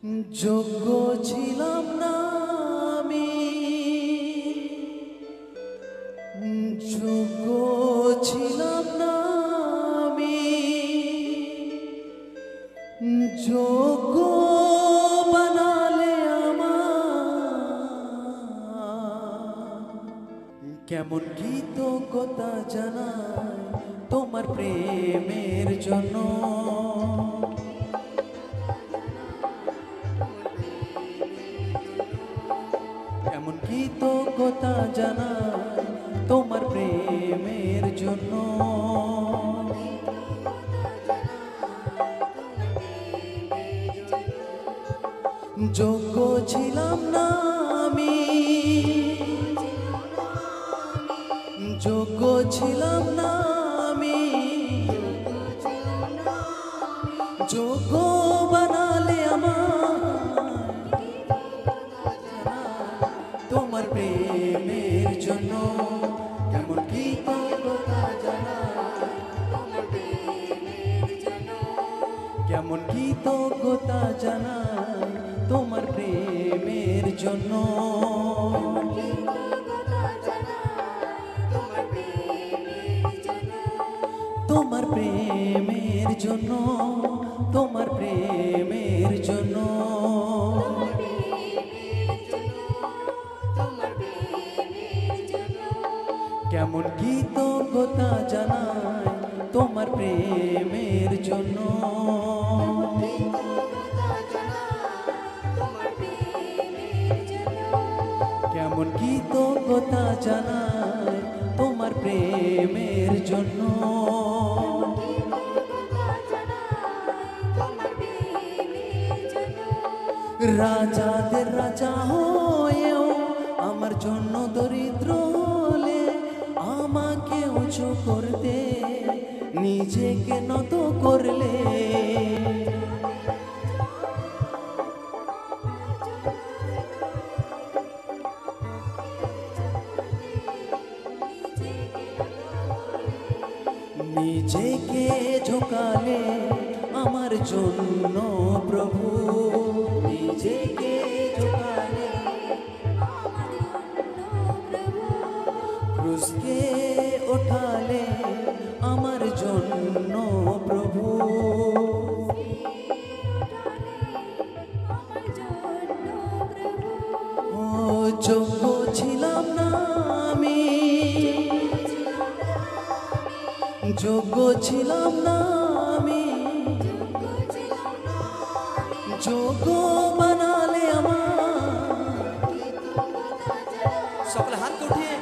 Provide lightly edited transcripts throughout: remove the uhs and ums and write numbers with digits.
যোগ্য ছিলাম না আমি, যোগ্য ছিলাম না আমি, যোগ্য বানালে আমার। কেমন কৃতজ্ঞতা জানাই তোমার প্রেমের জন্য, কেমন কৃতজ্ঞতা জানাই তোমার প্রেমের জন্য। যোগ্য ছিলাম না আমি, যোগ্য ছিলাম না আমি, যোগ্য বানালে আমার তোমার প্রেমের জন্য। কেমন কৃতজ্ঞতা জানাই, কেমন কৃতজ্ঞতা জানাই তোমার প্রেমের জন্য। তোমার প্রেমের জন্য, তোমার প্রেমের জন্য, কেমন কৃতজ্ঞতা জানাই তোমার প্রেমের জন্য। কেমন কৃতজ্ঞতা জানাই তোমার প্রেমের জন্য। রাজাদের রাজা হয়েও আমার জন্য দরিদ্র হলে আমাকে উঁচু করতে নিজেকে নত করলে। নিজেকে ঝোঁকালে আমার জন্য প্রভু, নিজেকে ঝোঁকালে ক্রুশকে ওঠালে আমার জন্য প্রভু। ও যোগ্য ছিলাম না আমি, যোগ্য ছিলাম না আমি, যোগ্য বানালে আমার। সকলে হাত উঠিয়ে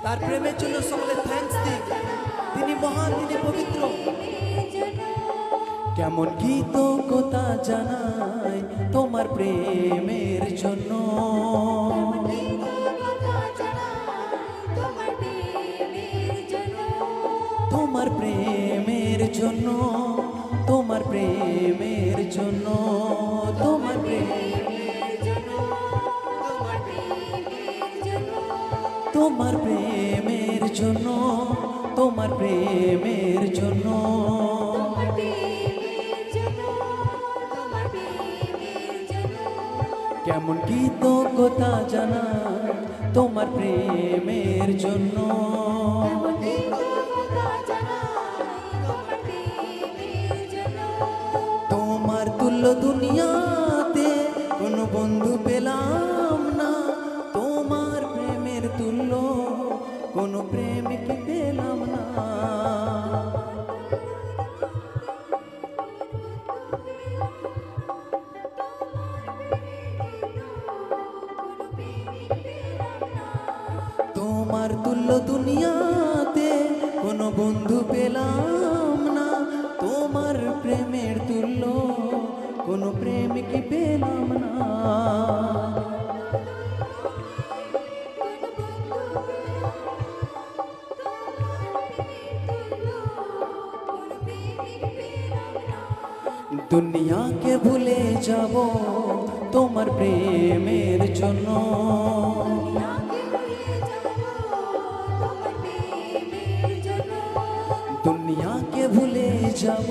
তার প্রেমের জন্য সকলে থ্যাঙ্কস দিই। তিনি মহান, তিনি পবিত্র। কেমন কৃতজ্ঞতা জানাই তোমার প্রেমের জন্য। তোমার প্রেমের জন্য, তোমার প্রেমের জন্য, তোমার প্রেমের জন্য, তোমার প্রেমের জন্য, তোমার প্রেমের জন্য, কেমন কৃতজ্ঞতা জানাই তোমার প্রেমের জন্য। তোমার তুল্য দুনিয়াতে কোনো বন্ধু পেলাম না, তোমার প্রেমের তুল্য কোনো প্রেমিক পেলাম না। তোমার তুল্য দুনিয়াতে কোনো বন্ধু পেলাম না, তোমার প্রেমের তুল্য কোনো প্রেমিক পেলাম না। দুনিয়াকে ভুলে যাব তোমার প্রেমের জন্য, দুনিয়াকে ভুলে যাব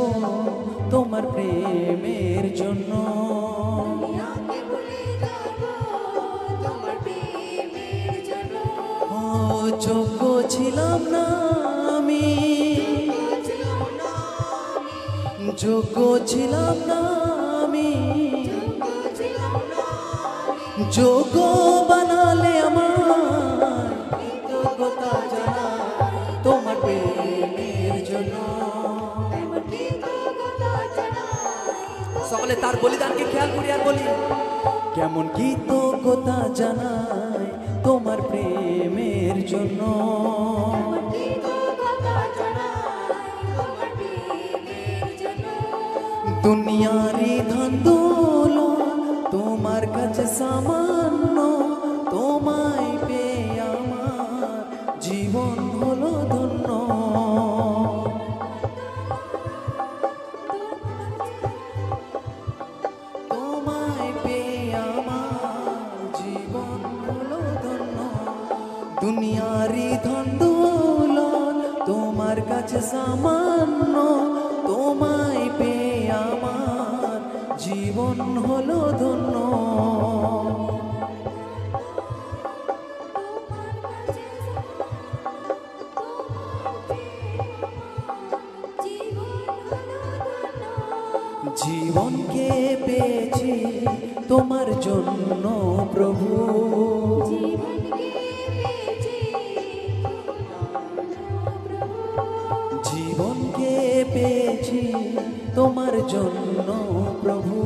তোমার প্রেমের জন্য। ও যোগ্য ছিলাম না আমি, যোগ্য ছিলাম না আমি, যোগ্য বানালে আমার কৃতজ্ঞতা জানাই তোমার প্রেমের জন্য। সকলে তার বলিদানকে খেয়াল করি আর বলি, কেমন কৃতজ্ঞতা জানাই তোমার প্রেমের জন্য। দুনিয়ারি ধন দৌলত তোমার কাছে সামান্য, তোমায় পেয়ে আমার জীবন হলো ধন্য। তোমায় পেয়ে আমার জীবন হলো ধন্য। দুনিয়ারি ধন দৌলত তোমার কাছে সামান্য, তোমায় পেয়ে আমার জীবন হলো ধন্য। জীবনকে পেয়েছি তোমার জন্য প্রভু, জীবনকে পেয়েছি তোমার জন্য প্রভু।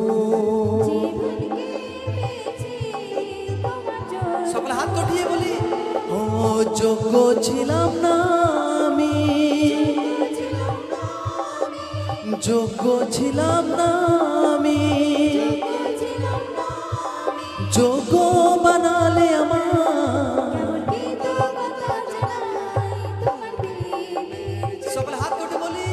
সকলে হাত উঠিয়ে বলি, ও যোগ্য ছিলাম না আমি, যোগ্য ছিলাম না আমি, যোগ্য বানালে আমার। সকলে হাত উঠে বলি,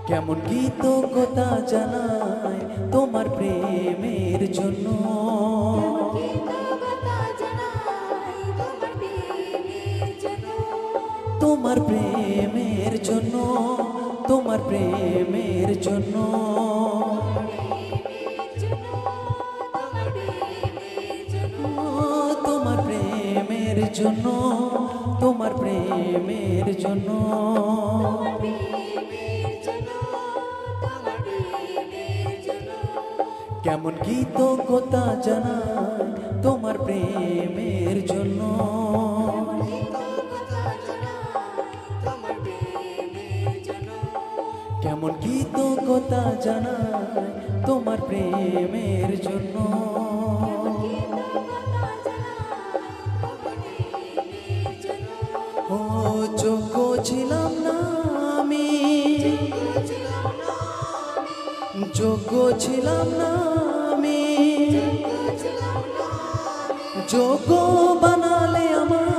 কেমন কৃতজ্ঞতা জানাই তোমার প্রেমের জন্য। তোমার প্রেমের জন্য, তোমার প্রেমের জন্য, তোমার প্রেমের জন্য, তোমার প্রেমের জন্য। কেমন কৃতজ্ঞতা জানাই তোমার প্রেমের জন্য। কেমন কৃতজ্ঞতা জানাই তোমার প্রেমের জন্য। ও যোগ্য ছিলাম না আমি, যোগ্য ছিলাম না আমি, যোগ্য বানালে আমার।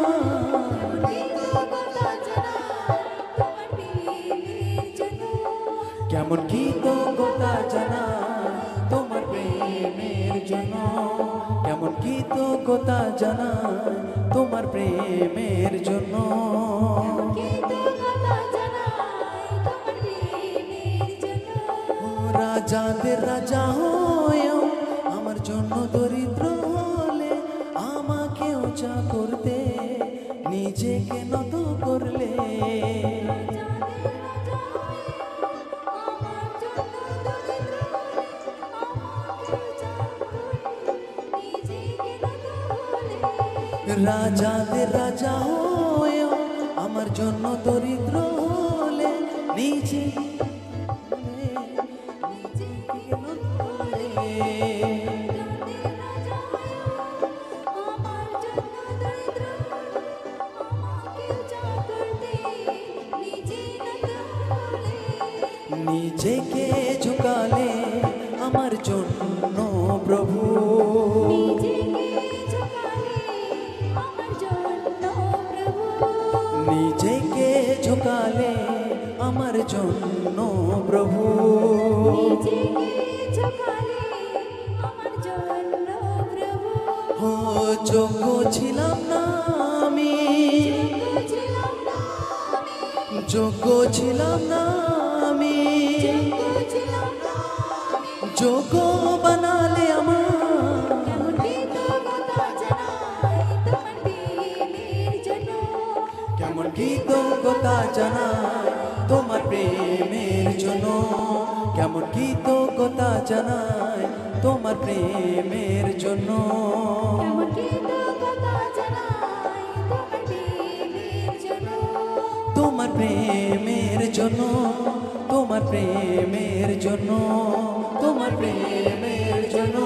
কেমন কৃতজ্ঞতা জানাই তোমার প্রেমের জন্য। কেমন কৃতজ্ঞতা জানাই তোমার প্রেমের জন্য। রাজাদের রাজা হয়েও আমার জন্য দরিদ্র হলে, আমাকে উঁচা করতে নিজেকে নত করলে। রাজাদের রাজা হয়েও আমার জন্য দরিদ্র হলে, নিজে নিজেকে ঝুঁকালে আমার জন্য প্রভু। নিজেকে ঝুঁকালে আমার জন্য প্রভু। ও যোগ্য ছিলাম না আমি, যোগ্য ছিলাম না আমি, যোগ্য বানালে আমার। কেমন কৃতজ্ঞতা জানাই তোমার প্রেমের জন্য, কেমন কৃতজ্ঞতা জানাই তোমার প্রেমের জন্য, তোমার প্রেমের জন্য, তোমার প্রেমের জন্য, তোমার প্রেমের জন্য,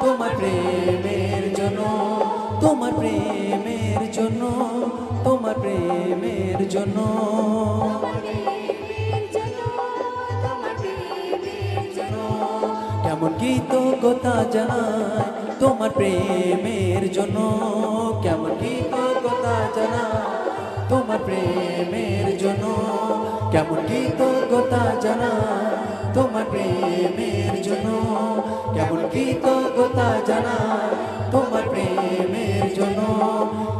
তোমার প্রেমের জন্য, তোমার প্রেমের জন্য, তোমার প্রেমের জন্য। কেমন কৃতজ্ঞতা জানাই তোমার প্রেমের জন্য, কেমন কৃতজ্ঞতা জানাই তোমার প্রেমের জন্য, কেমন কৃতজ্ঞতা জানাই তোমার প্রেমের জন্য, কেমন কৃতজ্ঞতা জানাই তোমার প্রেমের জন্য,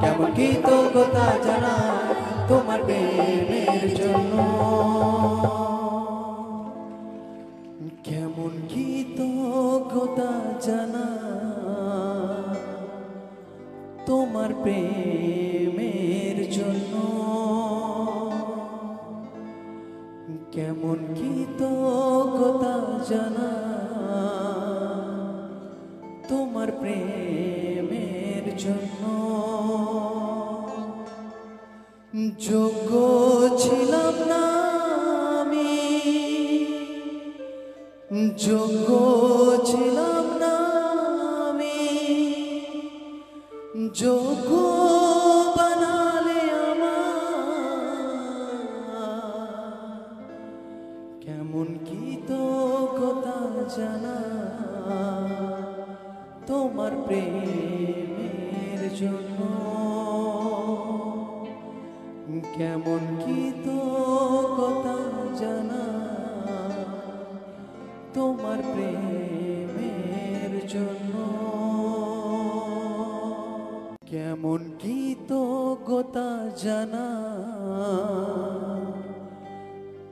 কেমন কৃতজ্ঞতা জানাই তোমার প্রেমের জন্য, কেমন কৃতজ্ঞতা জানাই তোমার প্রেমের জন্য, কেমন কৃতজ্ঞতা জানাই তোমার প্রেমের জন্য। যোগ্য ছিলাম না আমি, যোগ্য ছিলাম না আমি, যোগ্য বানালে আমার। কেমন কৃতজ্ঞতা জানাই তোমার প্রেমের জন্য, কেমন কৃতজ্ঞতা জানাই তোমার প্রেমের জন্য, কেমন কৃতজ্ঞতা জানাই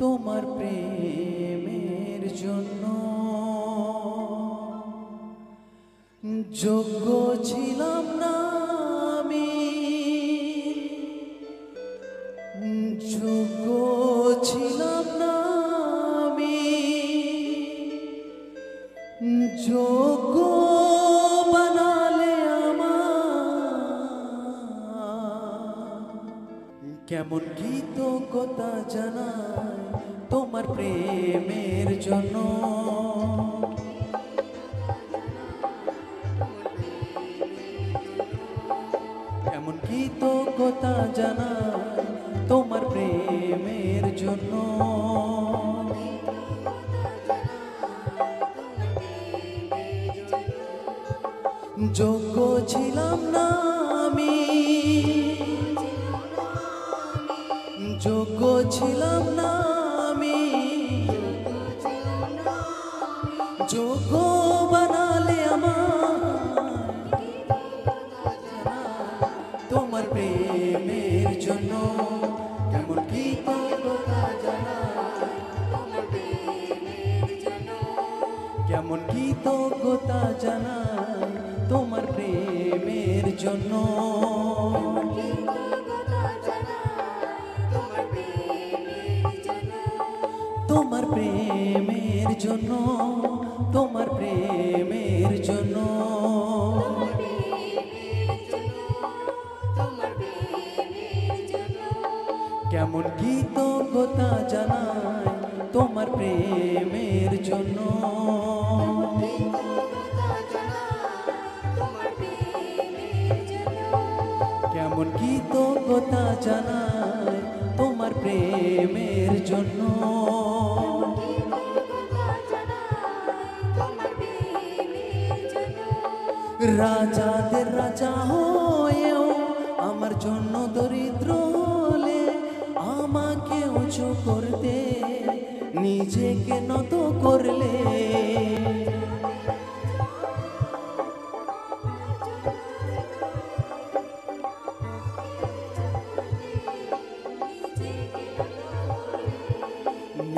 তোমার প্রেমের জন্য। যোগ্য ছিলাম না আমি, যোগ্য ছিলাম না আমি, যোগ্য বানালে আমার। কেমন কৃতজ্ঞতা জানাই তোমার প্রেমের জন্য, কেমন কৃতজ্ঞতা জানাই তোমার প্রেমের জন্য, যোগ্য ছিলাম না আমি, যোগ্য ছিলাম না আমি, যোগ্য বানালে আমার। তোমার প্রেমের জন্য কেমন কৃতজ্ঞতা জানাই, কেমন কৃতজ্ঞতা জানাই তোমার প্রেমের জন্য, তোমার প্রেমের জন্য, তোমার প্রেমের জন্য, কেমন কৃতজ্ঞতা জানাই তোমার প্রেমের জন্য, কেমন কৃতজ্ঞতা জানাই তোমার প্রেমের জন্য, রাজাদের রাজা হয়েও আমার জন্য দরিদ্র হলে আমাকে উঁচু করতে নিজেকে নত করলে,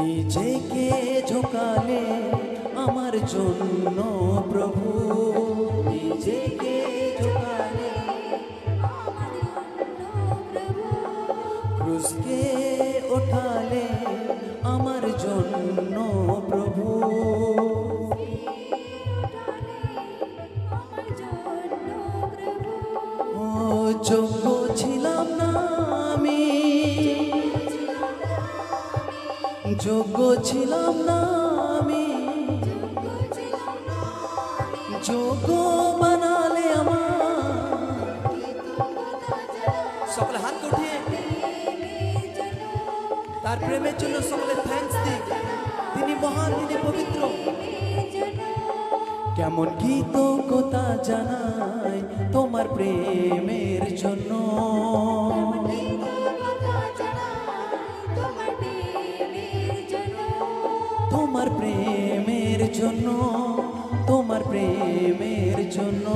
নিজেকে ঝোঁকালে আমার জন্য প্রভু, নিজেকে ঝোঁকালে ক্রুশকে ওঠালে আমার জন্য প্রভু। ও যোগ্য ছিলাম না আমি, যোগ্য ছিলাম না আমি, যোগ্য বানালে আমার। সকলে হাত উঠিয়ে তার প্রেমের জন্য সকলে থ্যাঙ্কস দিক। তিনি মহান, তিনি পবিত্র। কেমন কৃতজ্ঞতা জানাই তোমার প্রেমের জন্য, তোমার প্রেমের জন্য, তোমার প্রেমের জন্য,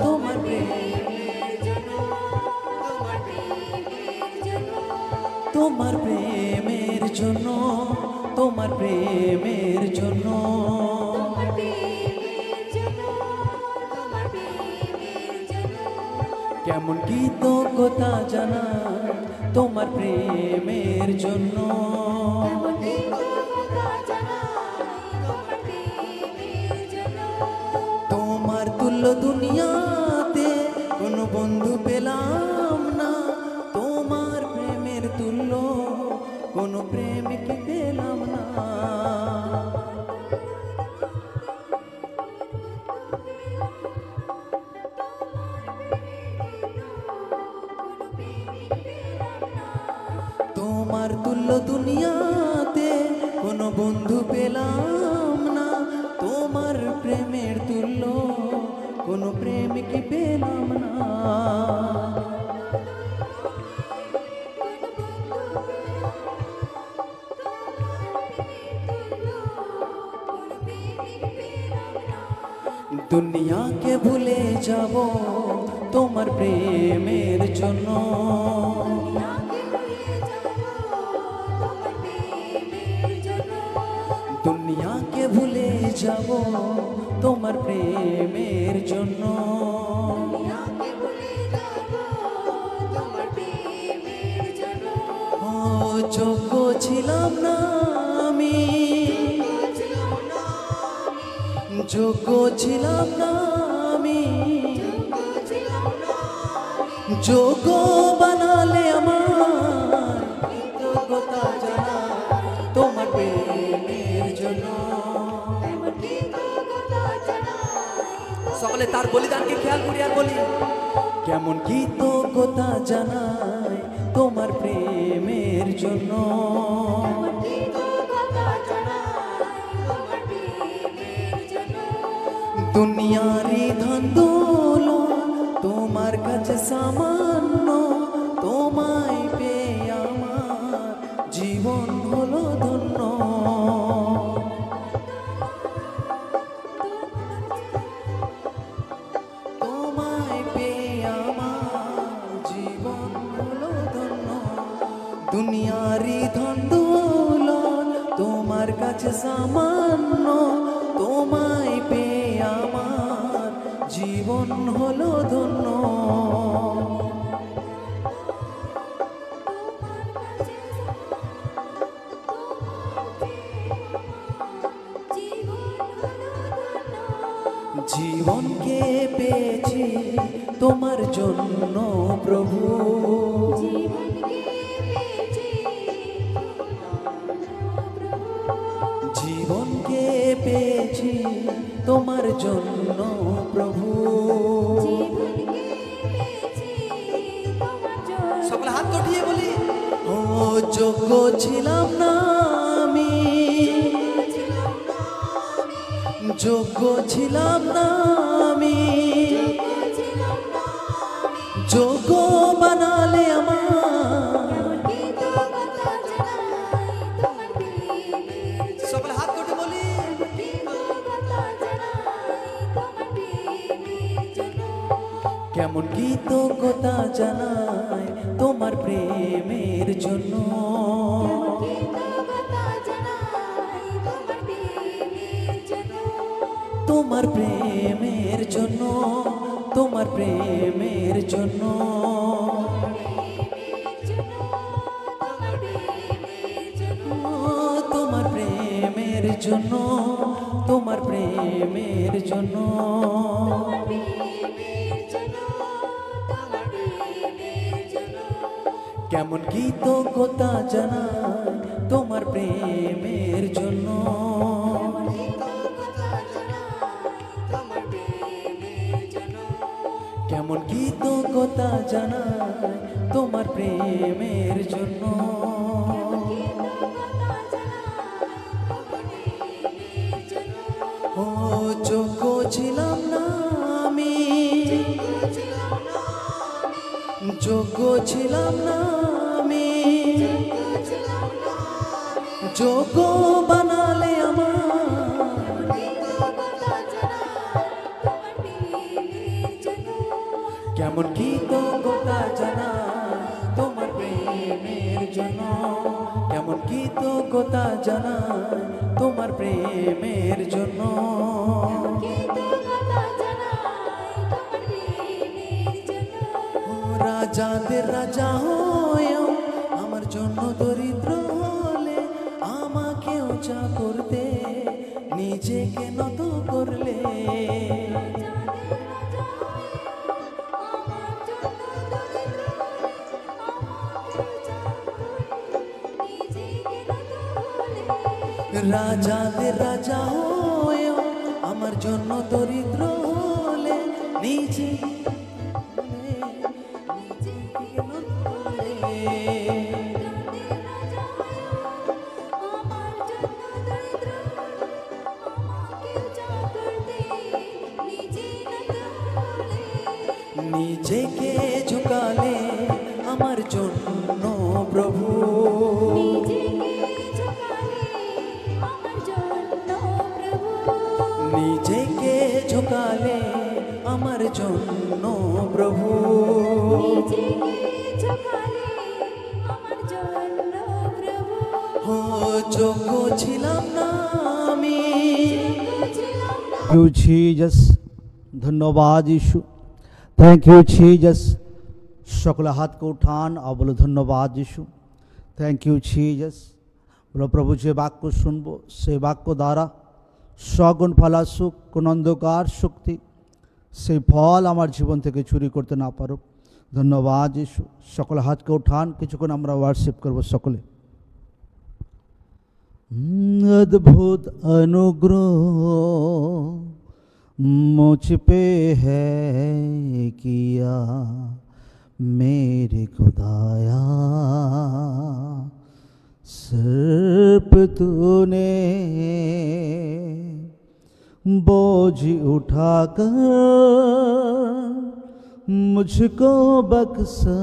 তোমার প্রেমের জন্য, তোমার প্রেমের জন্য, তোমার প্রেমের জন্য। কেমন কৃতজ্ঞতা জানাই তোমার প্রেমের জন্য, তোমার তুল্য দুনিয়াতে কোনো বন্ধু পেলাম না, তোমার প্রেমের তুল্য কোনো প্রেমিক পেলাম না। তোমার তুল্য দুনিয়াতে কোনো বন্ধু পেলাম না, তোমার প্রেমের তুল্য কোনো প্রেমিক পেলাম না। দুনিয়াকে ভুলে যাব তোমার প্রেমের জন্য, দুনিয়াকে ভুলে যাব তোমার প্রেমের জন্য। ও যোগ্য ছিলাম না আমি, যোগ্য ছিলাম না আমি, যোগ্য বানালে আমার। কৃতজ্ঞতা জানাই তোমার প্রেমের জন্য। সকলে তার বলিদানকে খেয়াল করি আর বলি, কেমন কৃতজ্ঞতা জানাই তোমার প্রেমের জন্য। দুনিয়ারি ধন দৌলত তোমার কাছে সামান্য, তোমায় পেয়ে আমার জীবন হলো ধন্য। তোমায় পেয়ে আমার জীবন হলো ধন্য। দুনিয়ারি ধন দৌলত তোমার কাছে সামান্য, তোমায় পেয়ে আমার জীবন হলো ধন্য। জীবনকে পেয়েছি তোমার জন্য প্রভু, জীবনকে পেয়েছি তোমার জন্য প্রভু। সকলে হাত উঠিয়ে বলি, ও যোগ্য ছিলাম না আমি, যোগ্য ছিলাম না আমি, যোগ্য বানালে আমার। সকলে হাত উঠে বলি, কেমন কৃতজ্ঞতা জানাই তোমার প্রেমের জন্য। তোমার প্রেমের জন্য, তোমার প্রেমের জন্য, তোমার প্রেমের জন্য, তোমার প্রেমের জন্য, কেমন কৃতজ্ঞতা জানাই তোমার প্রেমের জন্য, কেমন কৃতজ্ঞতা জানাই তোমার প্রেমের জন্য। ও যোগ্য ছিলাম না আমি, যোগ্য ছিলাম না আমি, যোগ্য বানালে আমার, কেমন কৃতজ্ঞতা জানাই তোমার প্রেমের জন্য, কেমন কৃতজ্ঞতা জানাই তোমার প্রেমের জন্য। রাজাদের রাজা হয়েও আমার জন্য দরিদ্র হলে, আমাকে উঁচা করতে নিজেকে নত করলে, রাজাদের রাজা হয়েও আমার জন্য দরিদ্র হলে নিজে নিজেকে ঝুঁকালে আমার জন্য প্রভু, নিজেকে ঝুঁকালে আমার জন্য প্রভু, ও যোগ্য ছিলাম না আমি। थैंक यू जीसस, धन्यवाद यीशु, थैंक यू जीसस। সকল হাত को उठान और बोलो धन्यवाद यीशु, थैंक यू जीसस। बोलो प्रभु যে বাক্য শুনবো সেই বাক্য দ্বারা সগুণ ফলাসুক কোন অন্ধকার শক্তি সেই ফল আমার জীবন থেকে চুরি করতে না পারুক। ধন্যবাদ যিশু। সকল হাতকে উঠান, কিছুক্ষণ আমরা ওয়ার্শিপ করব সকলে। अद्भुत अनुग्रह मुझ पे है किया मेरे खुदाया, सिर्फ तूने बोझ उठाकर मुझको बख्शा,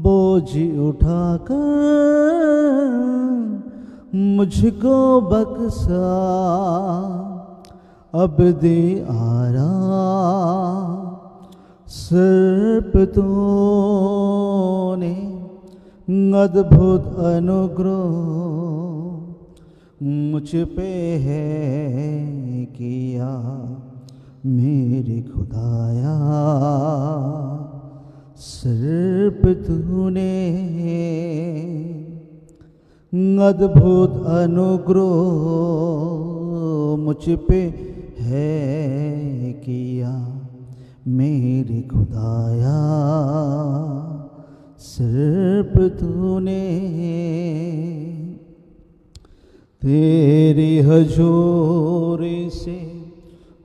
बोझ उठाकर मुझको बख्शा, अब दे आराम सिर्फ तूने, अद्भुत अनुग्रह मुझ पे है किया मेरे खुदाया, सिर्फ तूने, अद्भुत अनुग्रह मुझ पे है किया मेरे खुदाया, सिर्फ तूने। तेरी हजूरी से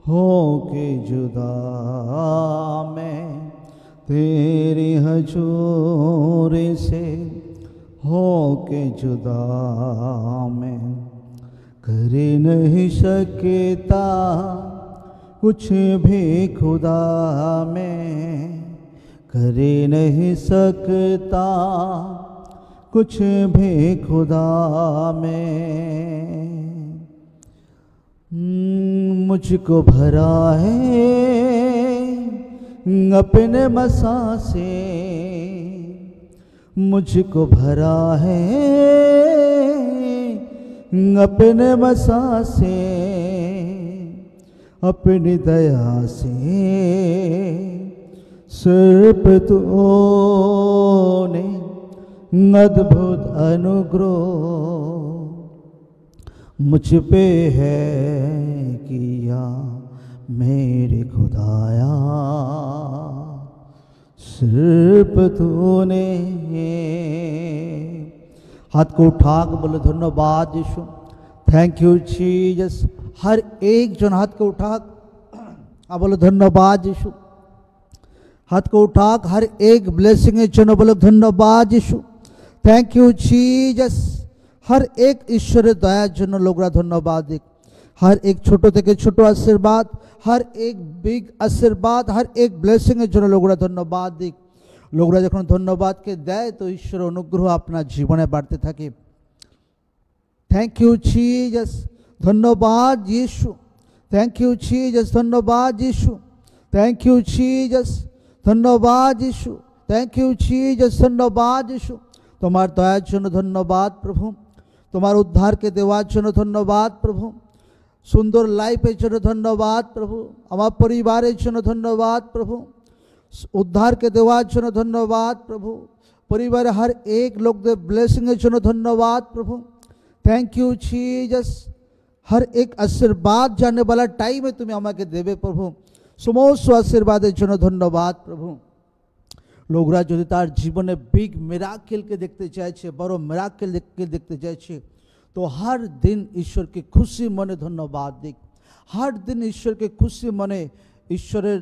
हो के जुदा मैं, तेरी हजूरी से हो के जुदा मैं, कर नहीं सकता कुछ भी खुदा मैं, कर नहीं सकता कुछ भी खुदा में, मुझको भरा है अपने मसा से, मुझको भरा है अपने मसा से, अपनी दया से सिर्फ तूने अद्भुत अनुग्रह मुझ पे है किया मेरे खुदाया, सिर्फ तूने। हाथ को उठा के बोलो धन्यवाद यीशु, थैंक यू जीसस। हर एक जन हाथ को उठा बोलो धन्यवाद यीशु। हाथ को उठा हर एक ब्लेसिंग जन बोलो धन्यवाद यीशु, थैंक यू जीसस। हर एक ईश्वर दया जन लोग धन्यवाद दिक, हर एक छोटो থেকে ছোট आशीर्वाद, हर एक बिग आशीर्वाद, हर एक ब्लेसिंग जन लोग धन्यवाद दिक। लोगरा যখন ধন্যবাদ কে দেয় তো ঈশ্বর অনুগ্রহ আপনার জীবনে বাড়তে থাকে। থ্যাংক ইউ জিসাস, ধন্যবাদ যিশু, থ্যাংক ইউ জিসাস, ধন্যবাদ যিশু, থ্যাংক ইউ জিসাস, ধন্যবাদ যিশু, থ্যাংক ইউ জিসাস, ধন্যবাদ যিশু। তোমার দয়ার জন্য ধন্যবাদ প্রভু, তোমার উদ্ধারকে দেওয়ার জন্য ধন্যবাদ প্রভু, সুন্দর লাইফের জন্য ধন্যবাদ প্রভু, আমার পরিবারের জন্য ধন্যবাদ প্রভু, उद्धार के देवार जন্য धन्यवाद प्रभु, परिवार हर एक लोग दे ब्लेसिंग जন্য धन्यवाद प्रभु, थैंक यू जीसस। हर एक आशीर्वाद जाने वाला टाइम में तुम्हें আমাকে দেবে প্রভু, সমস্ত আশীর্বাদের জন্য ধন্যবাদ প্রভু। লোকরা যদি তার জীবনে বিগ মিরাকেলকে দেখতে চাইছে, বড় মিরাকেলকে দেখতে চাইছে, तो हर दिन ईश्वर के खुशी मने धन्यवाद दिक, हर दिन ईश्वर के खुशी मने ईश्वरेर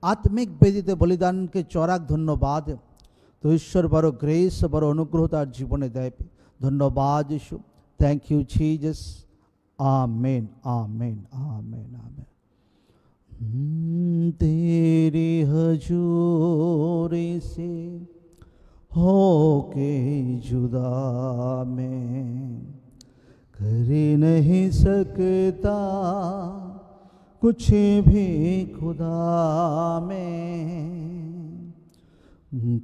आत्मिक बेदीते बलिदान के चौराक धन्यवाद। तो ईश्वर बड़ो ग्रेस बड़ो अनुग्रह तार जीवने दे, धन्यवाद यीशु, थैंक यू जीसस, आमेन आमेन आमेन आमेन। तेरी हजूरी से होके जुदा मैं कर नहीं सकता कुछ भी खुदा में,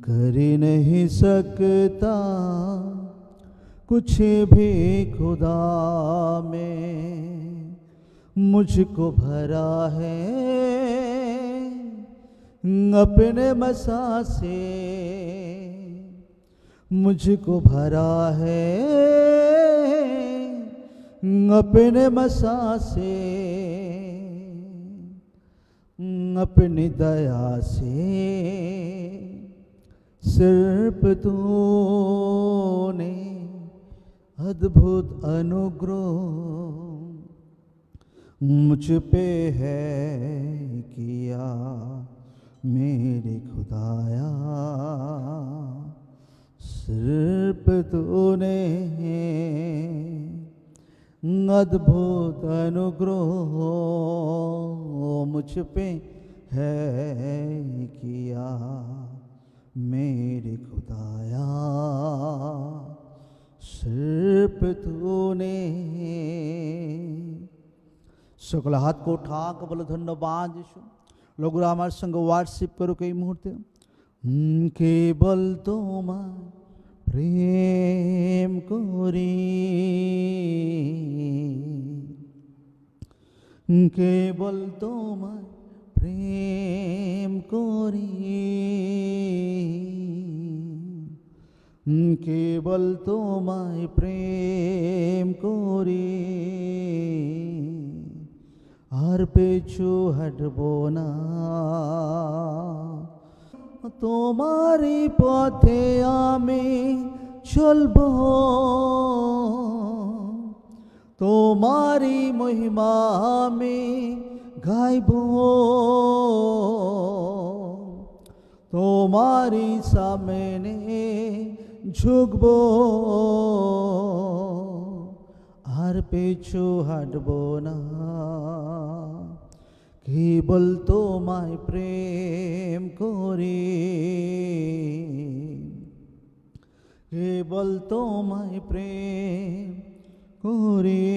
कर नहीं सकता कुछ भी खुदा में। मुझको भरा है अपने मसा से, मुझको भरा है अपने मसा से, अपनी दया से सिर्फ तूने अद्भुत अनुग्रह मुझ पे है किया मेरे खुदाया, सिर्फ तूने अद्भुत अनुग्रह मुझ पे है किया मेरे खुदाया, सिर्फ तूने। सकल हाथ को उठा के बोलो धन्यवाद यीशु। लोगरा আমার সঙ্গে ওয়ার্শিপ করুক এই মুহূর্তে। কেবল তোমার প্রেম করি, কেবল তোমার প্রেম করি, কেবল তোমায় প্রেম করি, আর পিছু হটবো না, তোমারই পথে আমি চলবো, তোমারই মহিমা আমি গাইবো, তোমারই সামনে ঝুঁকবো, আর পিছু হটবো না। কেবল তোমায় প্রেম করি, কেবল তোমায় প্রেম করি।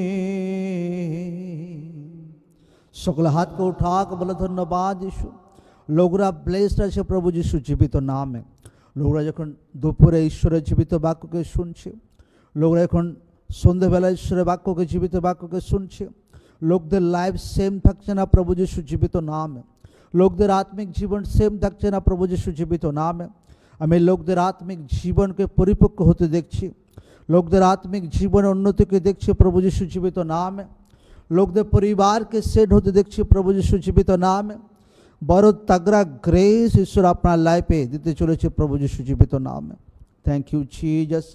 সকল হাত को उठा के बोलो धन्यवाद यीशु। लोगरा ब्लेस्ड আছে প্রভু যিশু জীবিত নামে। লোকরা যখন দুপুরে ঈশ্বরের জীবিত বাক্যকে শুনছে, লোকরা এখন সন্ধ্যাবেলা ঈশ্বরের বাক্যকে জীবিত বাক্যকে শুনছে, লোকদের লাইফ সেম থাকছে না প্রভু যিশু জীবিত নামে, লোকদের আত্মিক জীবন সেম থাকছে না প্রভু যিশু জীবিত নামে। আমি লোকদের আত্মিক জীবনকে পরিপক্ক হতে দেখছি, লোকদের আত্মিক জীবনে উন্নতিকে দেখছি প্রভু যিশু জীবিত নামে, লোকদের পরিবারকে সেট হতে দেখছি প্রভু যিশু জীবিত নামে। বড় তাগড়া গ্রেস ঈশ্বর আপনার লাইফে দিতে চলেছে প্রভু যিশু জীবিত নামে। Thank you Jesus.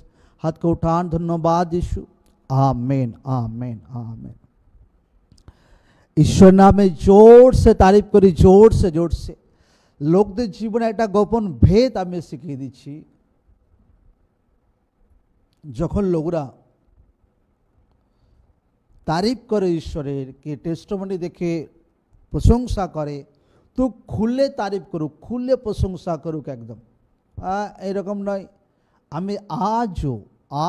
হাতকে উঠান, ধন্যবাদ যিশু। आमेन आमेन आमेन। ঈশ্বর নামে জোর সে তারিফ করি, জোর সে। লোকদের জীবনে একটা গোপন ভেদ আমি শিখিয়ে দিচ্ছি। যখন লোকরা তারিফ করে ঈশ্বরের, কে টেস্টিমনি দেখে প্রশংসা করে, তো খুলে তারিফ করুক, খুলে প্রশংসা করুক একদম। এরকম নয়। আমি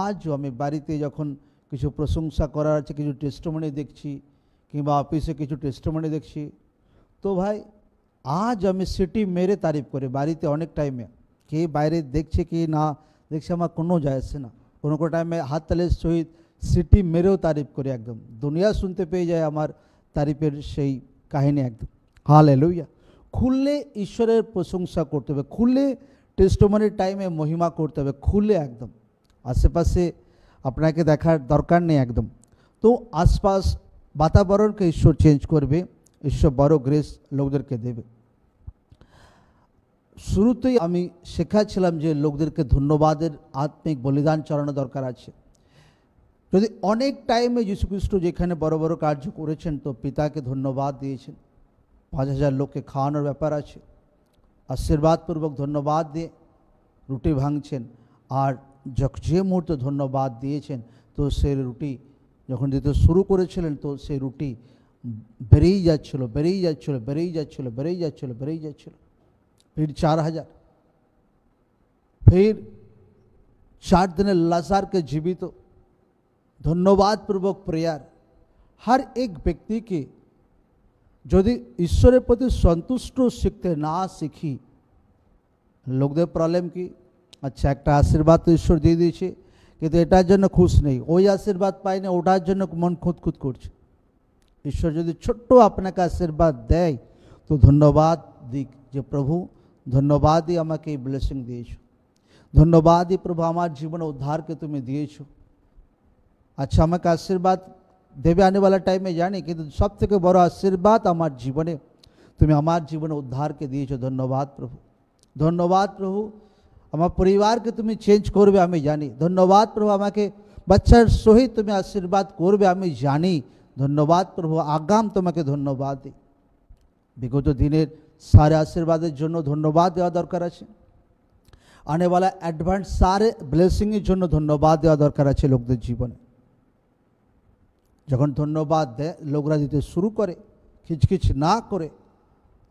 আজও আমি বাড়িতে যখন কিছু প্রশংসা করার আছে, কিছু টেস্টিমনি দেখছি, কিংবা অফিসে কিছু টেস্টিমনি দেখছি, তো ভাই আজ আমি সিটি মেরে তারিফ করি। বাড়িতে অনেক টাইমে কে বাইরে দেখছে কি না দেখছে আমার কোনো যায় আসে না, কোনো টাইমে হাত তালের সহিত সিটি মেরেও তারিফ করি, একদম দুনিয়া শুনতে পেয়ে যায় আমার তারিফের সেই কাহিনী একদম। হালেলুয়া। খুললে ঈশ্বরের প্রশংসা করতে হবে, খুলে টেস্টিমনির টাইমে মহিমা করতে হবে, খুলে একদম। আশেপাশে আপনাকে দেখার দরকার নেই একদম। তো আশপাশ বাতাবরণকে ঈশ্বর চেঞ্জ করবে, ঈশ্বর বড় গ্রেস লোকদেরকে দেবে। শুরুতেই আমি শেখাচ্ছিলাম যে লোকদেরকে ধন্যবাদের আত্মিক বলিদান চড়ানো দরকার আছে। যদি অনেক টাইমে যীশু খ্রিস্ট যেখানে বড় বড় কার্য করেছেন, তো পিতাকে ধন্যবাদ দিয়েছেন, 5000 লোককে খাওয়ানোর ব্যাপার আছে, আশীর্বাদপূর্বক ধন্যবাদ দিয়ে রুটি ভাঙছেন। আর যে মুহূর্তে ধন্যবাদ দিয়েছেন, তো সেই রুটি যখন দিতে শুরু করেছিলেন, তো সেই রুটি বেড়েই যাচ্ছিল। फिर 4000, फिर 4 दिने लाज़ार के जीवित। धन्यवाद पूर्वक प्रेयर। हर एक व्यक्ति के यदि ईश्वरेर प्रति सन्तुष्ट शिखते ना शिखी, लोकदेर प्रॉब्लेम की, अच्छा एक आशीर्वाद तो ईश्वर दिए दिए কিন্তু এটার জন্য খুশ নেই, ওই আশীর্বাদ পাই না, ওটার জন্য মন খুঁতখুত করছে। ঈশ্বর যদি ছোট্ট আপনাকে আশীর্বাদ দেয়, তো ধন্যবাদ দিক যে প্রভু ধন্যবাদই আমাকে এই ব্লেসিং দিয়েছো, ধন্যবাদই প্রভু আমার জীবনে উদ্ধারকে তুমি দিয়েছো। আচ্ছা আমাকে আশীর্বাদ দেবে আনেওয়ালা টাইমে জানি, কিন্তু সব থেকে বড় আশীর্বাদ আমার জীবনে তুমি আমার জীবনে উদ্ধারকে দিয়েছো। ধন্যবাদ প্রভু, ধন্যবাদ প্রভু। আমার পরিবারকে তুমি চেঞ্জ করবে আমি জানি। ধন্যবাদ প্রভু, আমাকে বাচ্চার সহিত তুমি আশীর্বাদ করবে আমি জানি। ধন্যবাদ প্রভু। আগাম তোমাকে ধন্যবাদ দিই। বিগত দিনের সারে আশীর্বাদের জন্য ধন্যবাদ দেওয়া দরকার আছে। আনেওয়ালা অ্যাডভান্স সারে ব্লেসিংয়ের জন্য ধন্যবাদ দেওয়া দরকার আছে লোকদের জীবনে। যখন ধন্যবাদ দেয় লোকরা দিতে শুরু করে, খিচখিচ না করে,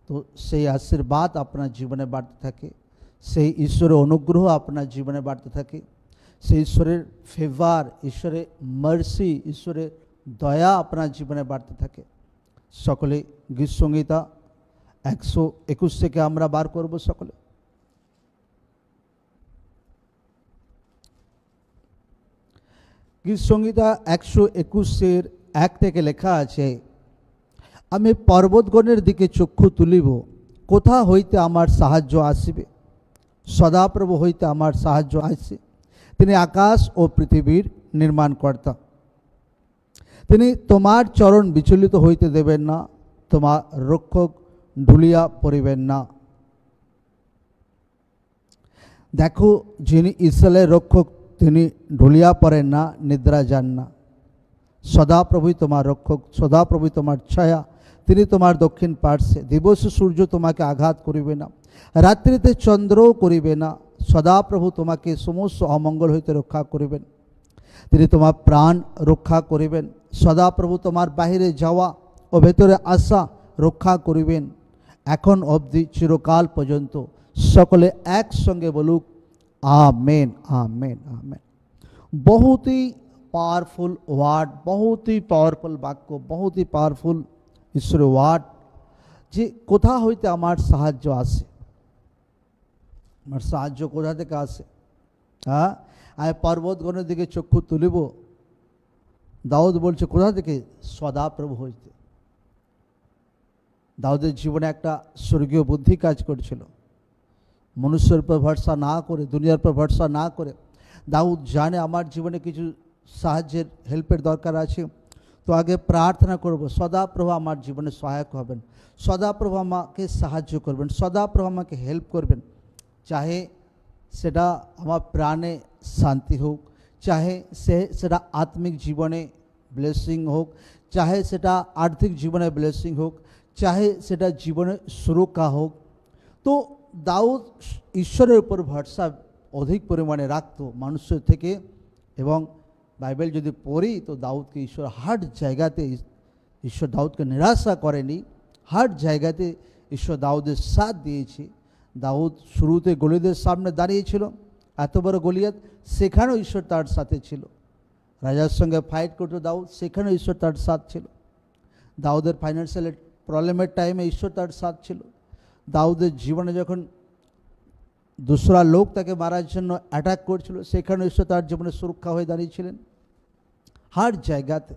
তো সেই আশীর্বাদ আপনার জীবনে বাড়তে থাকে, সেই ঈশ্বরের অনুগ্রহ আপনার জীবনে বাড়তে থাকে, সেই ঈশ্বরের ফেভার, ঈশ্বরের মার্সি, ঈশ্বরের দয়া আপনার জীবনে বাড়তে থাকে। সকলে গীত সংহিতা 121 থেকে আমরা বার করব সকলে। গীত সংহিতা 121 1 থেকে লেখা আছে, আমি পর্বতগণের দিকে চক্ষু তুলিব, কোথা হইতে আমার সাহায্য আসিবে? সদাপ্রভু হইতে আমার সাহায্য আসে। তিনি আকাশ ও পৃথিবীর নির্মাণকর্তা। তিনি তোমার চরণ বিচলিত হইতে দেবেন না, তোমার রক্ষক ঢুলিয়া পড়িবেন না। দেখো, যিনি ইসরায়েলের রক্ষক তিনি ঢুলিয়া পড়েন না, নিদ্রা যান না। সদাপ্রভুই তোমার রক্ষক, সদাপ্রভুই তোমার ছায়া। তিনি তোমার দক্ষিণ পার্শ্বে। দিবসে সূর্য তোমাকে আঘাত করিবে না, রাত্রিতে চন্দ্রও করিবে না। সদাপ্রভু তোমাকে সমস্ত অমঙ্গল হইতে রক্ষা করিবেন। তিনি তোমার প্রাণ রক্ষা করিবেন। সদাপ্রভু তোমার বাহিরে যাওয়া ও ভেতরে আসা রক্ষা করিবেন, এখন অবধি চিরকাল পর্যন্ত। সকলে একসঙ্গে বলুক आमेन आमेन आमेन। बहुत ही पावरफुल वार्ड, बहुत ही पावरफुल वाक्य, बहुत ही पावरफुल ईश्वर वार्ड। যে কোথা হইতে আমার সাহায্য আসে, আমার সাহায্য কোথা থেকে আসে? হ্যাঁ, আমি পর্বতগণের দিকে চক্ষু তুলিব, দাউদ বলছে কোথা থেকে? সদাপ্রভু হইতে। দাউদের জীবনে একটা স্বর্গীয় বুদ্ধি কাজ করছিল। মনুষ্যের উপর ভরসা না করে, দুনিয়ার উপর ভরসা না করে দাউদ জানে আমার জীবনে কিছু সাহায্যের, হেল্পের দরকার আছে, তো আগে প্রার্থনা করব সদাপ্রভু আমার জীবনে সহায়ক হবেন, সদাপ্রভু আমাকে সাহায্য করবেন, সদাপ্রভু আমাকে হেল্প করবেন। চাহে সেটা আমার প্রাণে শান্তি হোক, চাহে সেটা আত্মিক জীবনে ব্লেসিং হোক, চাহে সেটা আর্থিক জীবনে ব্লেসিং হোক, চাহে সেটা জীবনে সুরক্ষা হোক। তো দাউদ ঈশ্বরের উপর ভরসা অধিক পরিমাণে রাখতো মানুষের থেকে। এবং বাইবেল যদি পড়ি তো দাউদকে ঈশ্বর হার জায়গাতে, ঈশ্বর দাউদকে নিরাশা করেনি, হার জায়গাতে ঈশ্বর দাউদের সাথ দিয়েছে। দাউদ শুরুতে গলিয়াতের সামনে দাঁড়িয়েছিল, এত বড় গলিয়াত, সেখানেও ঈশ্বর তার সাথে ছিল। রাজার সঙ্গে ফাইট করতো দাউদ, সেখানেও ঈশ্বর তার সাথ ছিল। দাউদের ফাইন্যান্সিয়াল প্রবলেমের টাইমে ঈশ্বর তার সাথ ছিল। দাউদের জীবনে যখন दूसरा लोक তাকে মারার জন্য অ্যাটাক করছিল, সেখানে ঈশ্বর তার জীবনে সুরক্ষা হয়ে দাঁড়িয়েছিলেন। হার জায়গাতে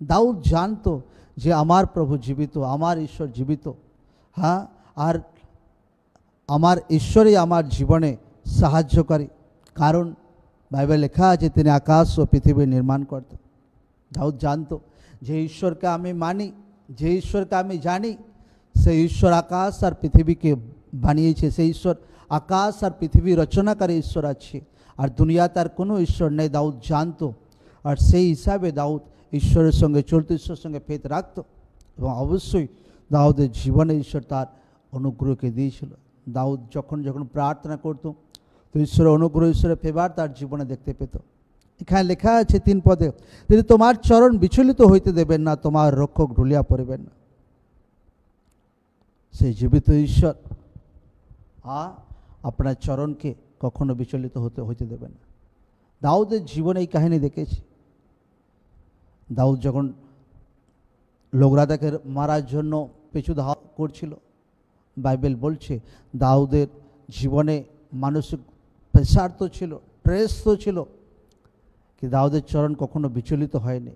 দাউদ জানতো যে আমার প্রভু জীবিত, আমার ঈশ্বর জীবিত, হ্যাঁ, আর আমার ঈশ্বরই আমার জীবনে সাহায্যকারী। কারণ বাইবেল লেখা আছে তিনি আকাশ ও পৃথিবী নির্মাণ করতেন। দাউদ জানতো যে ঈশ্বরকে আমি মানি, যে ঈশ্বরকে আমি জানি, সেই ঈশ্বর আকাশ আর পৃথিবীকে বানিয়েছে, সেই ঈশ্বর আকাশ আর পৃথিবী রচনাকারী ঈশ্বর আছে, আর দুনিয়াতে আর কোনো ঈশ্বর নেই দাউদ জানতো। আর সেই হিসাবে দাউদ ঈশ্বরের সঙ্গে চলতো, ঈশ্বরের সঙ্গে ফেথ রাখত, এবং অবশ্যই দাউদের জীবনে ঈশ্বর তার অনুগ্রহকে দিয়েছিল। দাউদ যখন যখন প্রার্থনা করত তো ঈশ্বরের অনুগ্রহ, ঈশ্বরের ফেভার তার জীবনে দেখতে পেত। এখানে লেখা আছে 3 পদে, তিনি তোমার চরণ বিচলিত হইতে দেবেন না, তোমার রক্ষক ঢুলিয়া পড়বেন না। সেই জীবিত ঈশ্বর আপনার চরণকে কখনো বিচলিত হইতে দেবেন না। দাউদের জীবনে এই কাহিনী দেখেছি। দাউদ যখন লোকরা তাকে মারার জন্য পিছু ধাওয়া করছিল, বাইবেল বলছে দাউদের জীবনে মানসিক প্রেসার তো ছিল, স্ট্রেস তো ছিল, কি দাউদের চরণ কখনো বিচলিত হয়নি।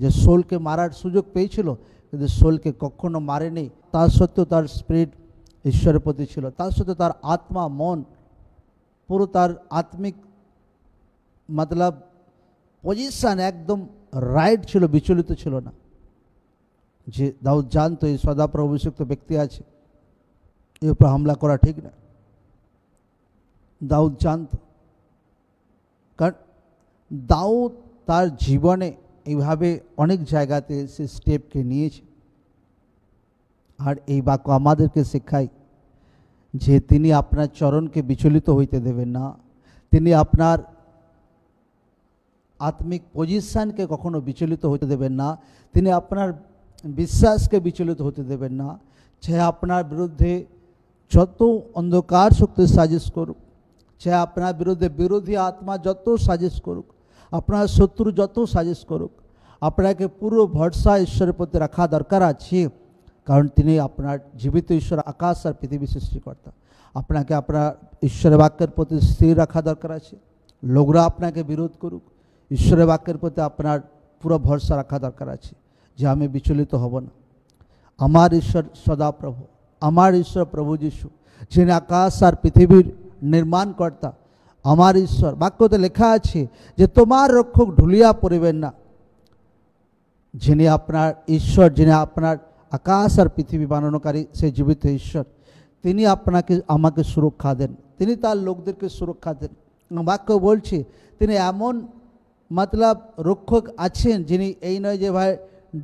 যে শোলকে মারার সুযোগ পেয়েছিল কিন্তু শোলকে কখনো মারেনি, তার সত্ত্বেও তার স্পিরিট ঈশ্বরের প্রতি ছিল, তার সত্ত্বেও তার আত্মা মন পুরো তার আত্মিক মতলব পজিশন একদম রাইট ছিল, বিচলিত ছিল না। যে দাউদ জানতো এই সদাপ্রভু অভিষিক্ত ব্যক্তি আছে, এর উপর হামলা করা ঠিক না। দাউদ জানত, কারণ দাউদ তার জীবনে এইভাবে অনেক জায়গাতে সে স্টেপকে নিয়েছে। আর এই বাক্য আমাদেরকে শেখায় যে তিনি আপনার চরণকে বিচলিত হইতে দেবেন না, তিনি আপনার আত্মিক পজিশনকে কখনো বিচলিত হতে দেবেন না, তিনি আপনার বিশ্বাসকে বিচলিত হতে দেবেন না। সে আপনার বিরুদ্ধে যত অন্ধকার শক্তি সাজিশ করুক, সে আপনার বিরুদ্ধে বিরোধী আত্মা যত সাজিশ করুক, আপনার শত্রু যত সাজিশ করুক, আপনাকে পুরো ভরসা ঈশ্বরের প্রতি রাখা দরকার আছে। কারণ তিনি আপনার জীবিত ঈশ্বর, আকাশ আর পৃথিবী সৃষ্টিকর্তা। আপনাকে আপনার ঈশ্বরের বাক্যের প্রতি স্থির রাখা দরকার আছে। লোকরা আপনাকে বিরোধ করুক, ঈশ্বরের বাক্যের প্রতি আপনার পুরো ভরসা রাখা দরকার আছে যে আমি বিচলিত হব না। আমার ঈশ্বর সদাপ্রভু, আমার ঈশ্বর প্রভু যিশু, যিনি আকাশ আর পৃথিবীর নির্মাণকর্তা, আমার ঈশ্বর। বাক্যতে লেখা আছে যে তোমার রক্ষক ঢুলিয়া পড়িবেন না। যিনি আপনার ঈশ্বর, যিনি আপনার আকাশ আর পৃথিবী বানানোকারী সেই জীবিত ঈশ্বর, তিনি আপনাকে আমাকে সুরক্ষা দেন, তিনি তার লোকদেরকে সুরক্ষা দেন। বাক্য বলছে তিনি এমন মতলব রক্ষক আছেন যিনি এই নয় যে ভাই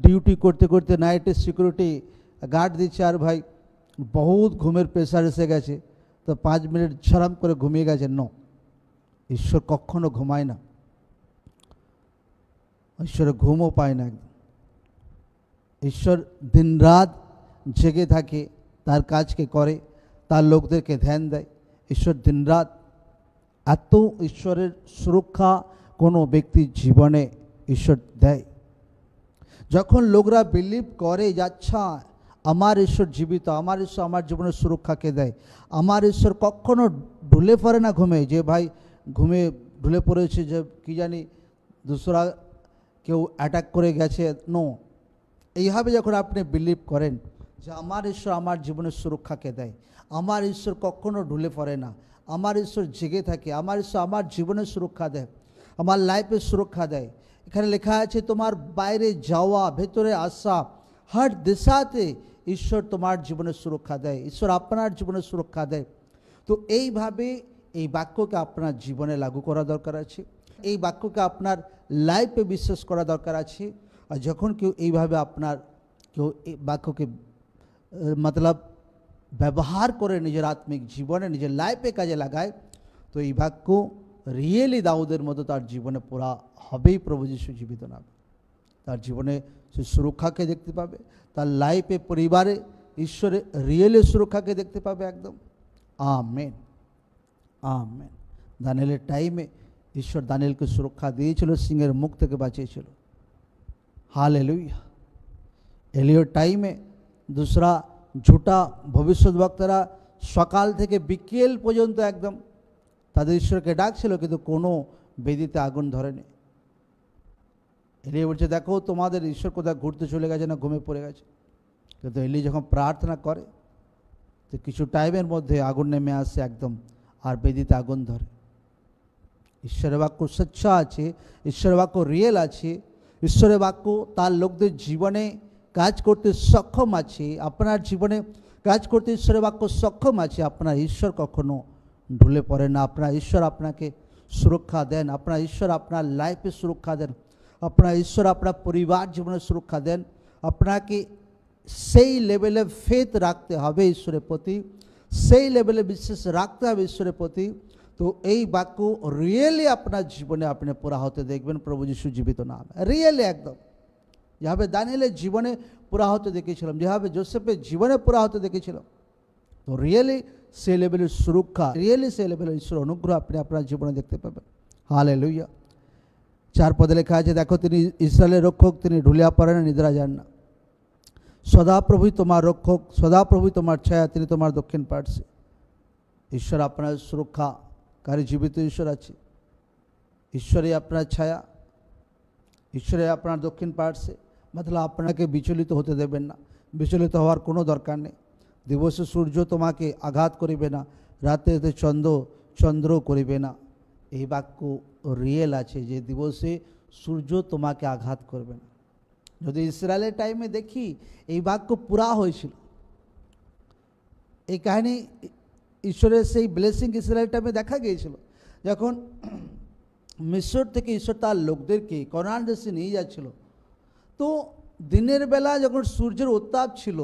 ডিউটি করতে করতে নাইটে সিকিউরিটি গার্ড দিচ্ছে আর ভাই বহুত ঘুমের প্রেশার এসে গেছে তো 5 মিনিট ছড়াম করে ঘুমিয়ে গেছে। ন, ঈশ্বর কখনো ঘুমায় না, ঈশ্বরের ঘুমও পায় না। ঈশ্বর দিনরাত জেগে থাকে, তার কাজকে করে, তার লোকদেরকে ধ্যান দেয়। ঈশ্বর দিনরাত, এত ঈশ্বরের সুরক্ষা কোনো ব্যক্তির জীবনে ঈশ্বর দেয়। যখন লোকরা বিলিভ করে যে আচ্ছা আমার ঈশ্বর জীবিত, আমার ঈশ্বর আমার জীবনের সুরক্ষাকে দেয়, আমার ঈশ্বর কখনো ঢুলে পড়ে না ঘুমে, যে ভাই ঘুমে ঢুলে পড়েছে যে কি জানি দূসরা কেউ অ্যাটাক করে গেছে, নো। এইভাবে যখন আপনি বিলিভ করেন যে আমার ঈশ্বর আমার জীবনের সুরক্ষাকে দেয়, আমার ঈশ্বর কখনো ঢুলে পড়ে না, আমার ঈশ্বর জেগে থাকে, আমার ঈশ্বর আমার জীবনের সুরক্ষা দেয়, আমার লাইফের সুরক্ষা দেয়। এখানে লেখা আছে তোমার বাইরে যাওয়া, ভেতরে আসা, হর দিশাতে ঈশ্বর তোমার জীবনের সুরক্ষা দেয়, ঈশ্বর আপনার জীবনের সুরক্ষা দেয়। তো এইভাবে এই বাক্যকে আপনার জীবনে লাগু করা দরকার আছে, এই বাক্যকে আপনার লাইফে বিশ্বাস করা দরকার আছে। আর যখন কেউ এইভাবে আপনার কেউ এই বাক্যকে মতলব ব্যবহার করে নিজের আত্মিক জীবনে নিজের লাইফে কাজে লাগায়, তো এই বাক্য রিয়েলি দাউদের মতো তার জীবনে পুরা হবেই। প্রভু যীশু জীবিত নাম, তার জীবনে সে সুরক্ষাকে দেখতে পাবে, তার লাইফে পরিবারে ঈশ্বরের রিয়েলি সুরক্ষাকে দেখতে পাবে একদম। Amen, amen. দানিয়েলের টাইমে ঈশ্বর দানিয়েলকে সুরক্ষা দিয়েছিল, সিংহের মুখ থেকে বাঁচিয়েছিল। হালেলুয়া। এলিয়র টাইমে दूसरा ঝুটা ভবিষ্যৎবক্তারা সকাল থেকে বিকেল পর্যন্ত একদম তাদের ঈশ্বরকে ডাকছিল, কিন্তু কোনো বেদিতে আগুন ধরেনি। এলিয়া বলছে দেখো তোমাদের ঈশ্বর কোথায় ঘুরতে চলে গেছে না ঘুমে পড়ে গেছে। কিন্তু এলি যখন প্রার্থনা করে তো কিছু টাইমের মধ্যে আগুন নেমে আসে একদম, আর বেদিতে আগুন ধরে। ঈশ্বরের বাক্য সচ্চা আছে, ঈশ্বরের বাক্য রিয়েল আছে, ঈশ্বরের বাক্য তার লোকদের জীবনে কাজ করতে সক্ষম আছে। আপনার জীবনে কাজ করতে ঈশ্বরের বাক্য সক্ষম আছে। আপনার ঈশ্বর কখনো ঢুলে পড়ে না, আপনার ঈশ্বর আপনাকে সুরক্ষা দেন, আপনার ঈশ্বর আপনার লাইফে সুরক্ষা দেন, আপনার ঈশ্বর আপনার পরিবার জীবনে সুরক্ষা দেন। আপনাকে সেই লেভেলে ফেথ রাখতে হবে ঈশ্বরের প্রতি, সেই লেভেলে বিশ্বাস রাখতে হবে ঈশ্বরের প্রতি। তো এই বাক্য রিয়েলি আপনার জীবনে আপনি পুরা হতে দেখবেন। প্রভু যীশু জীবিত নাম, রিয়েলি একদম যেভাবে দানিয়েলের জীবনে পুরা হতে দেখেছিলাম, যেভাবে যোসেফের জীবনে পুরা হতে দেখেছিলাম, তো রিয়েলি সেই লেভেলের সুরক্ষা, রিয়েলি সেই লেভেলের ঈশ্বর অনুগ্রহ আপনি আপনার জীবনে দেখতে পাবেন। হালেলুয়া। 4 পদে লেখা আছে দেখো তিনি ইসরায়েলের রক্ষক, তিনি ঢুলিয়া পড়ে না, নিদ্রা যান না। সদাপ্রভুই তোমার রক্ষক, সদাপ্রভুই তোমার ছায়া, তিনি তোমার দক্ষিণ পার্শ্বে। ঈশ্বর আপনার সুরক্ষাকারী জীবিত ঈশ্বর আছে। ঈশ্বরই আপনার ছায়া, ঈশ্বরে আপনার দক্ষিণ পার্শ্বে, মতলব আপনাকে বিচলিত হতে দেবেন না। বিচলিত হওয়ার কোনো দরকার নেই। দিবসে সূর্য তোমাকে আঘাত করিবে না, রাতে চন্দ্র করিবে না। এই বাক্য রিয়েল আছে যে দিবসে সূর্য তোমাকে আঘাত করবে না। যদি ইসরায়েলের টাইমে দেখি এই বাক্য পুরা হয়েছিল। এই কাহিনী ঈশ্বরের সেই ব্লেসিং ইসরায়েল টাইমে দেখা গিয়েছিল, যখন মিশর থেকে ঈশ্বর তার লোকদেরকে কনান দেশে নিয়ে যাচ্ছিল। তো দিনের বেলা যখন সূর্যের উত্তাপ ছিল,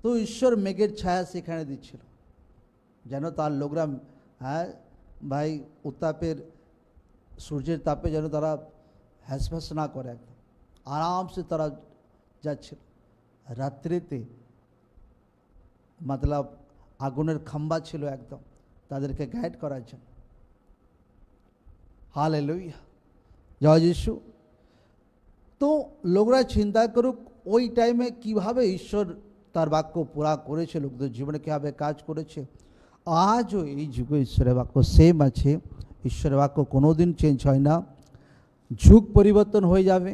তো ঈশ্বর মেঘের ছায়া সেখানে দিচ্ছিল, যেন তার লোকরা ভাই উত্তাপের সূর্যের তাপে যেন তারা হ্যাসফ্যাস না করে, একদম আরামসে তারা যাচ্ছিল। রাত্রিতে মতলব আগুনের খাম্বা ছিল একদম তাদেরকে গাইড করার জন্য। হালেলুয়া, জয় যিশু। তো লোকরা চিন্তা করুক ওই টাইমে কিভাবে ঈশ্বর তার বাক্য পুরা করেছে, লোকদের জীবনে কীভাবে কাজ করেছে। আজও এই যুগে ঈশ্বরের বাক্য সেম আছে। ঈশ্বরের বাক্য কোনো দিন চেঞ্জ হয় না। যুগ পরিবর্তন হয়ে যাবে,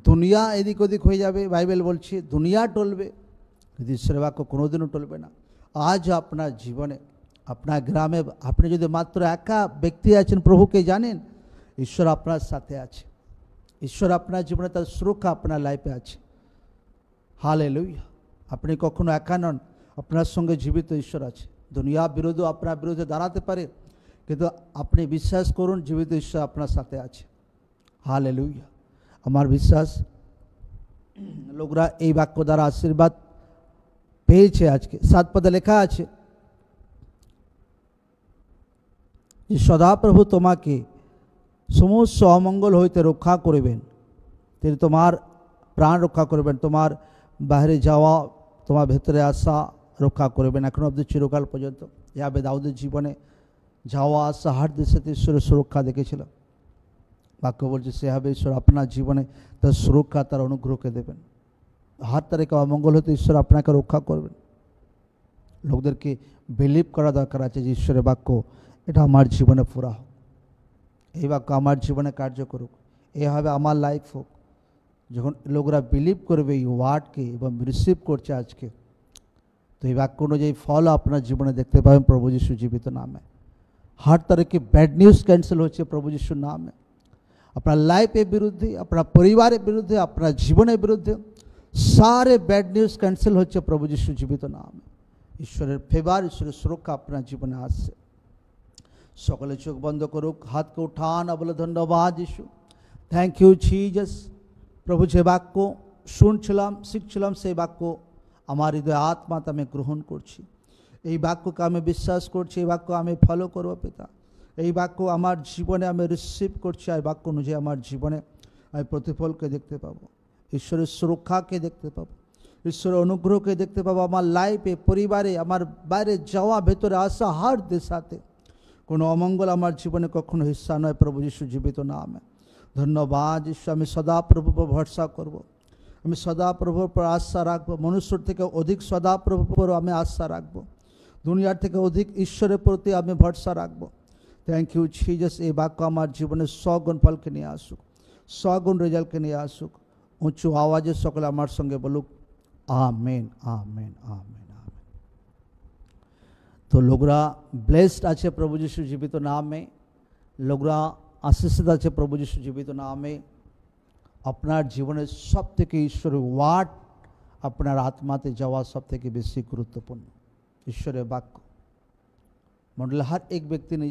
দুনিয়া এদিক ওদিক হয়ে যাবে, বাইবেল বলছে দুনিয়া টলবে, কিন্তু ঈশ্বরের বাক্য কোনোদিনও টলবে না। আজ আপনার জীবনে, আপনার গ্রামে আপনি যদি মাত্র একা ব্যক্তি আছেন, প্রভুকে জানেন, ঈশ্বর আপনার সাথে আছে। ঈশ্বর আপনার জীবনে তার সুরক্ষা আপনার লাইফে আছে। হালেলুয়া। আপনি কখনো একা নন, আপনার সঙ্গে জীবিত ঈশ্বর আছে। দুনিয়া বিরোধী আপনার বিরুদ্ধে দাঁড়াতে পারে, কিন্তু আপনি বিশ্বাস করুন জীবিত ঈশ্বর আপনার সাথে আছে। হালেলুয়া। আমার বিশ্বাস লোকরা এই বাক্য দ্বারা আশীর্বাদ পেয়েছে। আজকে 7 পদে লেখা আছে যে সদাপ্রভু তোমাকে সমস্ত অমঙ্গল হইতে রক্ষা করিবেন, তিনি তোমার প্রাণ রক্ষা করবেন, তোমার বাইরে যাওয়া, তোমার ভেতরে আসা রক্ষা করবেন এখন অব্দি চিরকাল পর্যন্ত। এভাবে দাউদের জীবনে যাওয়া আসা হার দেশে ঈশ্বরের সুরক্ষা দেখেছিল। বাক্য বলছে সেভাবে ঈশ্বর আপনার জীবনে তার সুরক্ষা, তার অনুগ্রহকে দেবেন। হাত তারিখে অমঙ্গল হতে ঈশ্বর আপনাকে রক্ষা করবেন। লোকদেরকে বিলিভ করা দরকার আছে যে ঈশ্বরের বাক্য এটা আমার জীবনে পুরা হোক, এই বাক্য আমার জীবনে কার্য করুক, এভাবে আমার লাইফ হোক। যখন লোকরা বিলিভ করবে এই ওয়ার্ডকে এবং রিসিভ করছে আজকে, তো এই বাক্য অনুযায়ী ফল আপনার জীবনে দেখতে পাবেন প্রভু যিশু জীবিত নামে। हर तरह की बैड न्यूज़ कैंसिल होच्छे प्रभु যিশুর नामे। अपना लाइफের বিরুদ্ধে, আপনার পরিবারের বিরুদ্ধে, আপনার জীবনের বিরুদ্ধে सारे बैड न्यूज़ कैंसिल होच्छे प्रभु যিশু জীবিত नामे। ঈশ্বরের ফেভার, ঈশ্বরের সুরক্ষা আপনার জীবনে আসছে। সকলে চোখ বন্ধ করুক, হাতকে উঠান আর বলে ধন্যবাদ যিশু, থ্যাংক ইউ জিসাস। প্রভু যে বাক্য শুনছিলাম, শিখছিলাম, সেই বাক্য আমার হৃদয় আত্মাতে আমি গ্রহণ করছি। এই বাক্যকে আমি বিশ্বাস করছি, এই বাক্য আমি ফলো করব পিতা। এই বাক্য আমার জীবনে আমি রিসিভ করছি, আর বাক্য অনুযায়ী আমার জীবনে আমি প্রতিফলকে দেখতে পাবো, ঈশ্বরের সুরক্ষাকে দেখতে পাবো, ঈশ্বরের অনুগ্রহকে দেখতে পাবো আমার লাইফে, পরিবারে, আমার বাইরে যাওয়া, ভেতরে আসা, হার দিশাতে কোনো অমঙ্গল আমার জীবনে কখনো হিস্সা নয়। প্রভু যিশু জীবিত নামে ধন্যবাদ যিশু। আমি সদা প্রভুর উপর ভরসা করব, আমি সদা প্রভুর উপর আস্থা রাখবো। মনুষ্যর থেকে অধিক সদা প্রভুর উপর আমি আস্থা রাখবো, দুনিয়ার থেকে অধিক ঈশ্বরের প্রতি আমি ভরসা রাখবো। Thank you Jesus. এই বাক্য আমার জীবনে 100 গুণ ফলকে নিয়ে আসুক, 100 গুণ রেজাল্টকে নিয়ে আসুক। উঁচু আওয়াজে সকলে আমার সঙ্গে বলুক আমেন, আমেন, আমেন, আমেন। তো লোকরা ব্লেসড আছে প্রভু যিশু জীবিত নামে, লোকরা আশীষিত আছে প্রভু যিশু জীবিত নামে। আপনার জীবনের সব থেকে ঈশ্বরের ওয়ার্ড আপনার আত্মাতে যাওয়া সব থেকে বেশি গুরুত্বপূর্ণ। ঈশ্বরের বাক্য মন্ডলে हर एक व्यक्ति ने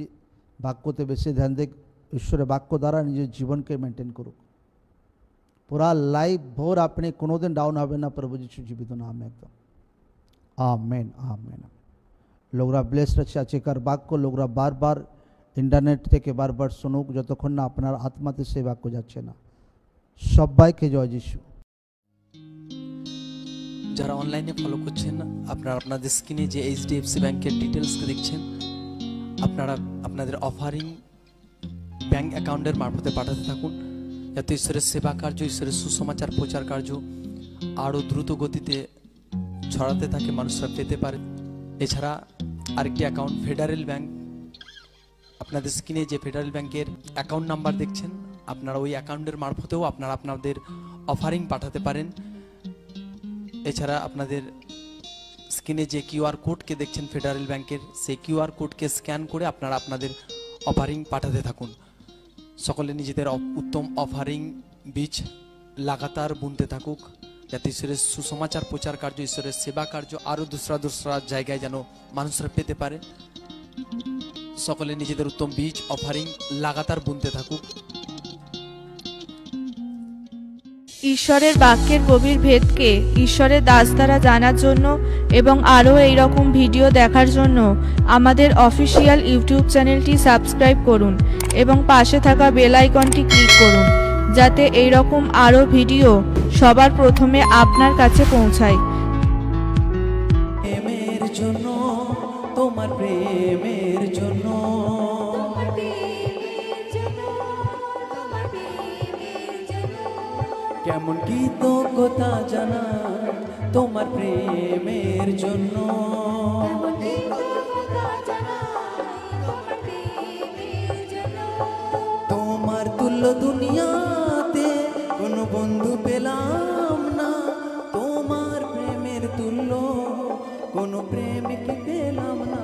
বাক্যতে বেশি ধ্যান দেখ, ঈশ্বরের বাক্য দ্বারা নিজের জীবনকে মেনটেন করুক। पूरा लाइफ भोर अपने कोनो दिन डाउन হবে না প্রভু যিশু জীবিত নামে একদম। Amen, amen. লোকরা ব্লেসড আছে আজকের বাক্য, লোকরা বারবার ইন্টারনেট থেকে বারবার শুনুক, যতক্ষণ না আপনার আত্মাতে সেই বাক্য যাচ্ছে না। সবাইকে জয় যিশু। যারা অনলাইনে ফলো করছেন, আপনারা আপনাদের স্ক্রিনে যে এইচডিএফসি ব্যাংকের ডিটেলসকে দেখছেন, আপনারা আপনাদের অফারিং ব্যাংক অ্যাকাউন্টের মারফতে পাঠাতে থাকুন, যাতে ঈশ্বরের সেবা কার্য, ঈশ্বরের সুসমাচার প্রচার কার্য আরও দ্রুত গতিতে ছড়াতে থাকে, মানুষরা পেতে পারে। এছাড়া আরেকটি অ্যাকাউন্ট ফেডারেল ব্যাংক, আপনাদের স্ক্রিনে যে ফেডারেল ব্যাংকের অ্যাকাউন্ট নাম্বার দেখছেন, আপনারা ওই অ্যাকাউন্টের মারফতেও আপনারা আপনাদের অফারিং পাঠাতে পারেন। এছাড়া আপনাদের স্ক্রিনে যে কিউআর কোডকে দেখছেন ফেডারেল ব্যাংকের, সেই কিউআর কোডকে স্ক্যান করে আপনারা আপনাদের অফারিং পাঠাতে থাকুন। সকলে নিজেদের উত্তম অফারিং বীজ লাগাতার বুনতে থাকুক, যাতে ঈশ্বরের সুসমাচার প্রচার কার্য, ঈশ্বরের সেবা কার্য আরও দূসরা জায়গায় যেন মানুষরা পেতে পারে। সকলে নিজেদের উত্তম বীজ অফারিং লাগাতার বুনতে থাকুক। ঈশ্বরের বাক্যের গভীর ভেদকে ঈশ্বরের দাস দ্বারা জানার জন্য এবং আরও এইরকম ভিডিও দেখার জন্য আমাদের অফিসিয়াল ইউটিউব চ্যানেলটি সাবস্ক্রাইব করুন এবং পাশে থাকা বেল আইকনটি ক্লিক করুন, যাতে এইরকম আরও ভিডিও সবার প্রথমে আপনার কাছে পৌঁছায়। প্রেমের জন্য, তোমার প্রেমের জন্য, কেমন কৃতজ্ঞতা জানাই তোমার প্রেমের জন্য। তোমার তুল্য দুনিয়াতে কোনো বন্ধু পেলাম না, তোমার প্রেমের তুল্য কোনো প্রেমিক পেলাম না।